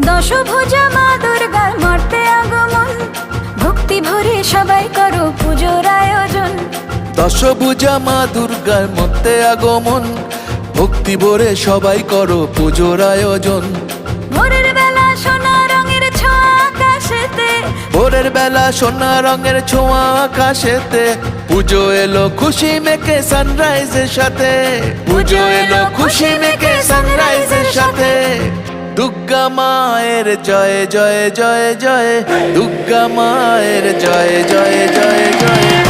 দশভুজা মা দুর্গার মর্তে আগমন, ভক্তি ভরে সবাই করো পুজোর আয়োজন। দশভুজা মা দুর্গার মর্তে আগমন, ভক্তি ভরে সবাই করো পুজোর আয়োজন। ভোরের বেলা সোনা রঙের ছোঁয়া আকাশেতে, ভোরের বেলা সোনা রঙের ছোঁয়া আকাশেতে, পুজো এলো খুশি মেখে সানরাইজের সাথে। পুজো এলো খুশি মেখে সানরাইজের সাথে। দুর্গা মায়ের জয় জয় জয় জয়, দুর্গা মায়ের জয় জয় জয় জয়।